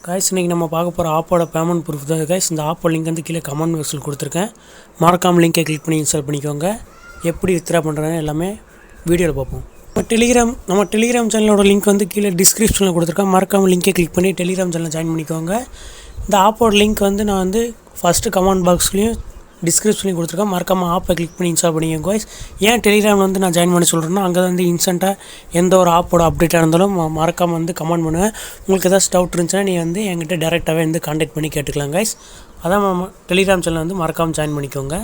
Guys இன்றைக்கி நம்ம பார்க்க போகிற ஆப்போட பேமெண்ட் ப்ரூஃப் தான் கைஸ். இந்த ஆப்போட லிங்க் வந்து கீழே கமெண்ட் பாக்ஸில் கொடுத்துருக்கேன். மறக்காமல் லிங்கை கிளிக் பண்ணி இன்ஸ்டால் பண்ணிக்கோங்க. எப்படி வித்ரா பண்ணுறேன்னு எல்லாமே வீடியோவில் பார்ப்போம். நம்ம டெலிகிராம் சேனலோட லிங்க் வந்து கீழே டிஸ்கிரிப்ஷனில் கொடுத்துருக்கேன். மறக்காமல் லிங்கை கிளிக் பண்ணி டெலிகிராம் சேனலில் ஜாயின் பண்ணிக்கோங்க. இந்த ஆப்போட லிங்க் வந்து நான் வந்து ஃபஸ்ட்டு கமெண்ட் பாக்ஸ்லேயும் டிஸ்கிரிப்ஷன்லையும் கொடுத்துருக்கேன். மறக்காமல் ஆப்பை கிளிக் பண்ணி இன்ஸ்டால் பண்ணிக்கோங்க கைஸ். ஏன் டெலிகிராமில் வந்து நான் ஜாயின் பண்ணி சொல்கிறேன்னா, அங்கே வந்து இன்ஸ்டண்ட்டாக எந்த ஒரு ஆப்போட அப்டேட்டாக இருந்தாலும் மறக்காமல் வந்து கமெண்ட் பண்ணுவேன். உங்களுக்கு ஏதாச்சும் டவுட் இருந்துச்சுன்னா நீங்கள் வந்து என்கிட்ட டேரெக்டாகவே வந்து கான்டாக்ட் பண்ணி கேட்டுக்கலாம் கைஸ். அதான் டெலிகிராம் சேனல் வந்து மறக்காமல் ஜாயின் பண்ணிக்கோங்க.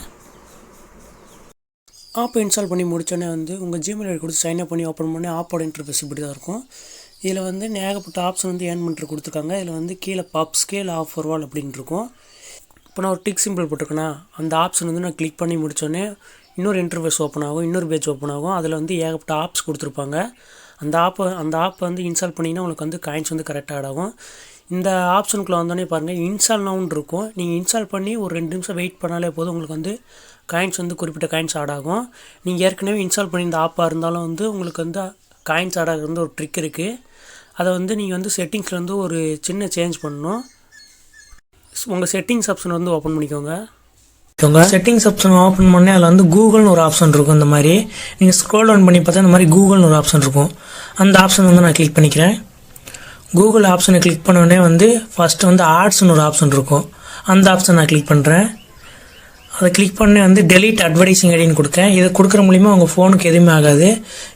ஆப்பை இன்ஸ்டால் பண்ணி முடித்தோடனே வந்து உங்கள் ஜிமெயில் ஐடி கொடுத்து சைன்அப் பண்ணி ஓப்பன் பண்ணி ஆப்போட இன்டர்ஃபேஸ் இப்படி தான் இருக்கும். இதில் வந்து ஏகப்பட்ட ஆப்ஷன் வந்து ஏர்ன் பண்ணிட்டு கொடுத்துருக்காங்க. இதில் வந்து கீழே பப் ஸ்கேல் ஆஃபர் வால் அப்படின்னு இருக்கும். இப்போ நான் ஒரு டிக் சிம்பிள் போட்டிருக்கேன்னா அந்த ஆப்ஷன் வந்து நான் கிளிக் பண்ணி முடித்தோடனே இன்னொரு இன்டர்ஃபேஸ் ஓப்பன் ஆகும், இன்னொரு பேஜ் ஓப்பன் ஆகும். அதில் வந்து ஏகப்பட்ட ஆப்ஸ் கொடுத்துருப்பாங்க. அந்த ஆப்பை வந்து இன்ஸ்டால் பண்ணிங்கன்னா உங்களுக்கு வந்து காயின்ஸ் வந்து கரெக்டாக ஆகும். இந்த ஆப்ஷனுக்குள்ளே வந்தோடனே பாருங்கள், இன்ஸ்டால் நவுன்னு இருக்கும். நீங்கள் இன்ஸ்டால் பண்ணி ஒரு 2 நிமிஷம் வெயிட் பண்ணாலே போதும், உங்களுக்கு வந்து காயின்ஸ் வந்து குறிப்பிட்ட காயின்ஸ் ஆட் ஆகும். நீங்கள் ஏற்கனவே இன்ஸ்டால் பண்ணி இந்த ஆப்பாக இருந்தாலும் வந்து உங்களுக்கு வந்து காயின்ஸ் ஆட் ஆகிறது வந்து ஒரு ட்ரிக் இருக்குது. அதை வந்து நீங்கள் வந்து செட்டிங்ஸில் வந்து ஒரு சின்ன சேஞ்ச் பண்ணணும். உங்கள் செட்டிங்ஸ் ஆப்ஷன் வந்து ஓப்பன் பண்ணிக்கோங்க. செட்டிங்ஸ் ஆப்ஷன் ஓப்பன் பண்ணி அதில் வந்து கூகுள்னு ஒரு ஆப்ஷன் இருக்கும். இந்த மாதிரி நீங்கள் ஸ்க்ரோல் டவுன் பண்ணி பார்த்தா இந்த மாதிரி கூகுள்னு ஒரு ஆப்ஷன் இருக்கும். அந்த ஆப்ஷன் வந்து நான் கிளிக் பண்ணிக்கிறேன். கூகுள் ஆப்ஷனை கிளிக் பண்ணோடனே வந்து ஃபஸ்ட்டு வந்து ஆட்ஸ்னு ஒரு ஆப்ஷன் இருக்கும். அந்த ஆப்ஷன் நான் கிளிக் பண்ணுறேன். அதை கிளிக் பண்ணி வந்து டெலீட் அட்வர்டைஸிங் ஐடின்னு கொடுத்தேன். இதை கொடுக்குற மூலிமா உங்கள் ஃபோனுக்கு எதுவுமே ஆகாது.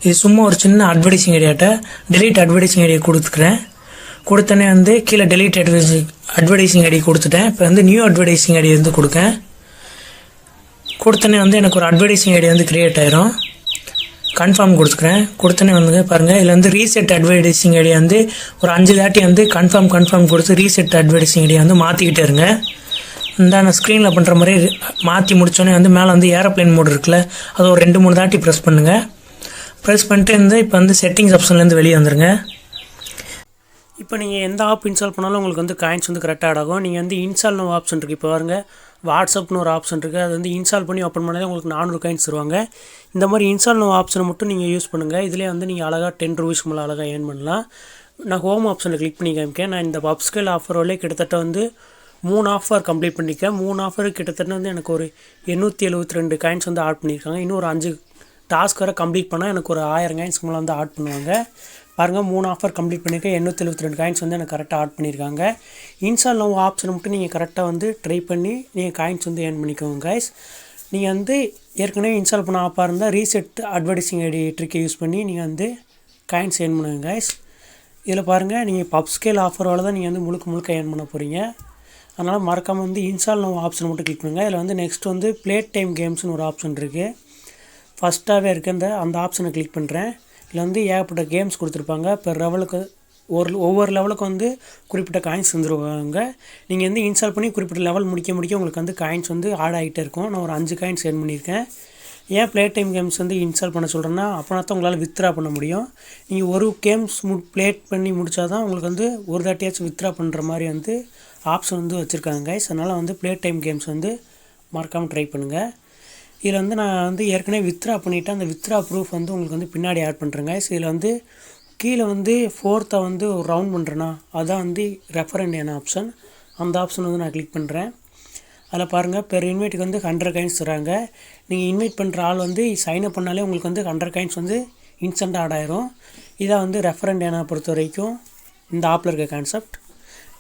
இது சும்மா ஒரு சின்ன அட்வர்டைஸிங் ஐடியாட்ட டெலீட் அட்வர்டைஸிங் ஐடியா கொடுத்துக்கிறேன். கொடுத்தோன்னே வந்து கீழே டெலீட் அட்வர்டைஸிங் ஐடி கொடுத்துட்டேன். இப்போ வந்து நியூ அட்வர்டைஸிங் ஐடி வந்து கொடுத்தோன்னே வந்து எனக்கு ஒரு அட்வர்டைஸிங் ஐடி வந்து க்ரியேட் ஆயிரும். கன்ஃபார்ம் கொடுத்துக்கிறேன். கொடுத்தோன்னே வந்து பாருங்கள், இதில் வந்து ரீசெட் அட்வர்டைஸிங் ஐடி வந்து ஒரு 5 தாட்டி வந்து கன்ஃபார்ம் கொடுத்து ரீசெட் அட்வர்டைஸிங் ஐடியா வந்து மாற்றிக்கிட்டே இருங்க. இந்த நான் ஸ்க்ரீனில் பண்ணுற மாதிரி மாற்றி முடித்தோடனே வந்து மேலே வந்து ஏரோப்ளைன் மோட் இருக்குல்ல, அதை ஒரு 2-3 தாட்டி ப்ரெஸ் பண்ணுங்கள். ப்ரெஸ் பண்ணிட்டு வந்து இப்போ வந்து செட்டிங்ஸ் ஆப்ஷன்லேருந்து வெளியே வந்துடுங்க. இப்போ நீங்கள் எந்த ஆப் இன்ஸ்டால் பண்ணாலும் உங்களுக்கு வந்து காயின்ஸ் வந்து கரெக்டாக ஆட் ஆகும். நீங்கள் வந்து இன்ஸ்டால்னு ஒரு ஆப்ஷன் இருக்குது. இப்போ பாருங்க, வாட்ஸ்அப்னு ஒரு ஆப்ஷன் இருக்குது. அது வந்து இன்ஸ்டால் பண்ணி ஓப்பன் பண்ணாலே உங்களுக்கு 400 காயின்ஸ் தருவாங்க. இந்த மாதிரி இன்ஸ்டால்னு ஆப்ஷனை மட்டும் நீங்கள் யூஸ் பண்ணுங்கள். இதிலே வந்து நீங்கள் அழகாக 10 ரூபீஸ் மேலே அழகாக ஏர்ன் பண்ணலாம். நான் ஹோம் ஆப்ஷனை கிளிக் பண்ணி காமிக்கேன். நான் இந்த பப்ஸ்கேல் ஆஃபர் வரையே கிட்டத்தட்ட வந்து 3 ஆஃபர் கம்ப்ளீட் பண்ணியிருக்கேன். 3 ஆஃபர் கிட்டத்தட்ட வந்து எனக்கு ஒரு 872 காயின்ஸ் வந்து ஆட் பண்ணியிருக்காங்க. இன்னும் ஒரு 5 டாஸ்க் வரை கம்ப்ளீட் பண்ணால் எனக்கு ஒரு 1000 காயின்ஸ்க்கு மேலே வந்து ஆட் பண்ணுவாங்க. பாருங்கள், 3 ஆஃபர் கம்ப்ளீட் பண்ணியிருக்கேன். 872 காயின்ஸ் வந்து எனக்கு கரெக்டாக ஆட் பண்ணியிருக்காங்க. இன்ஸ்டால் நவ் ஆப்ஷனை மட்டும் நீங்கள் கரெக்டாக வந்து ட்ரை பண்ணி நீங்கள் காயின்ஸ் வந்து ஏர்ன் பண்ணிக்கோங்க கைஸ். நீங்கள் வந்து ஏற்கனவே இன்ஸ்டால் பண்ண ஆப்பாக இருந்தால் ரீசெட் அட்வர்டைஸிங் ஐடி ட்ரிக்கை யூஸ் பண்ணி நீங்கள் வந்து காயின்ஸ் ஏர்ன் பண்ணுங்க கைஸ். இதில் பாருங்கள், நீங்கள் பப்ஸ்கேல் ஆஃபரோடு தான் நீங்கள் வந்து முழுக்க ஏர்ன் பண்ண போகிறீங்க. அதனால் மறக்காமல் வந்து இன்ஸ்டால் நவ் ஆப்ஷனை மட்டும் கிளிக் பண்ணுங்கள். இதில் வந்து நெக்ஸ்ட் வந்து ப்ளே டைம் கேம்ஸ்னு ஒரு ஆப்ஷன் இருக்குது. ஃபஸ்ட்டாகவே இருக்க அந்த ஆப்ஷனை கிளிக் பண்ணுறேன். இதில் வந்து ஏகப்பட்ட கேம்ஸ் கொடுத்துருப்பாங்க. இப்போ லெவலுக்கு ஒவ்வொரு லெவலுக்கும் வந்து குறிப்பிட்ட காயின்ஸ் வந்துருவாங்க. நீங்கள் வந்து இன்ஸ்டால் பண்ணி குறிப்பிட்ட லெவல் முடிக்க உங்களுக்கு வந்து காயின்ஸ் வந்து ஆட் ஆகிட்டே இருக்கும். நான் ஒரு 5 காயின்ஸ் ஏர்ன் பண்ணியிருக்கேன். ஏன் ப்ளே டைம் கேம்ஸ் வந்து இன்ஸ்டால் பண்ண சொல்கிறேன்னா, அப்போனா தான் உங்களால் வித்ரா பண்ண முடியும். நீங்கள் ஒரு கேம்ஸ் ப்ளே பண்ணி முடித்தா தான் உங்களுக்கு வந்து ஒரு தாட்டியாச்சும் வித்ரா பண்ணுற மாதிரி வந்து ஆப்ஷன் வந்து வச்சுருக்காங்க கைஸ். அதனால் வந்து ப்ளே டைம் கேம்ஸ் வந்து மறக்காமல் ட்ரை பண்ணுங்கள். இதில் வந்து நான் வந்து ஏற்கனவே வித்ரா பண்ணிவிட்டேன். அந்த வித்ரா ப்ரூஃப் வந்து உங்களுக்கு வந்து பின்னாடி ஆட் பண்ணுறேங்க. இதில் வந்து கீழே வந்து 4th வந்து ஒரு ரவுண்ட் பண்ணுறேன்னா அதான் வந்து ரெஃபரண்ட் ஆப்ஷன். அந்த ஆப்ஷன் வந்து நான் கிளிக் பண்ணுறேன். அதில் பாருங்கள், பெர் இன்வைட்டுக்கு வந்து 100 காயின்ஸ் தராங்க. நீங்கள் இன்வைட் பண்ணுற ஆள் வந்து சைன்அப் பண்ணாலே உங்களுக்கு வந்து 100 காயின்ஸ் வந்து இன்ஸ்டண்ட்டாக ஆட் ஆயிரும். இதான் வந்து ரெஃபரண்ட் பொறுத்த வரைக்கும் இந்த ஆப்பில் இருக்க கான்செப்ட்.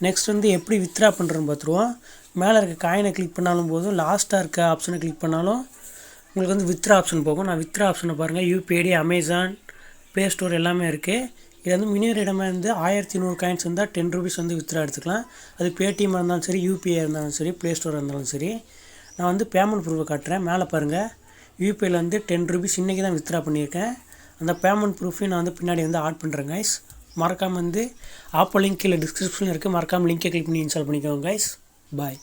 நெக்ஸ்ட் வந்து எப்படி வித்ரா பண்ணுறோன்னு பார்த்துருவோம். மேலே இருக்க காயினை கிளிக் பண்ணாலும் போதும், லாஸ்ட்டாக இருக்க ஆப்ஷனை கிளிக் பண்ணாலும் உங்களுக்கு வந்து வித்ரா ஆப்ஷன் போகும். நான் வித்ரா ஆப்ஷனை பாருங்கள், யூபிஐடி, அமேசான், ப்ளே ஸ்டோர் எல்லாமே இருக்குது. இது வந்து மினிமம் இடமே வந்து 1100 காயின்ஸ் இருந்தால் 10 ரூபீஸ் வந்து வித்ரா எடுத்துக்கலாம். அது பேடிஎம் இருந்தாலும் சரி, யூபிஐ இருந்தாலும் சரி, ப்ளே ஸ்டோர் இருந்தாலும் சரி. நான் வந்து பேமெண்ட் ப்ரூஃபை காட்டுறேன். மேலே பாருங்கள், யூபிஐயில் வந்து 10 ரூபீஸ் இன்றைக்கி தான் வித்ரா பண்ணியிருக்கேன். அந்த பேமெண்ட் ப்ரூஃபையும் நான் வந்து பின்னாடி வந்து ஆட் பண்ணுறேன் கைஸ். மறக்காமல் வந்து ஆப்போ லிங்க் கீழே டிஸ்கிரிப்ஷனில் இருக்குது. மறக்காமல் லிங்கை கிளிக் பண்ணி இன்ஸ்டால் பண்ணிக்கோங்க கைஸ். பாய்.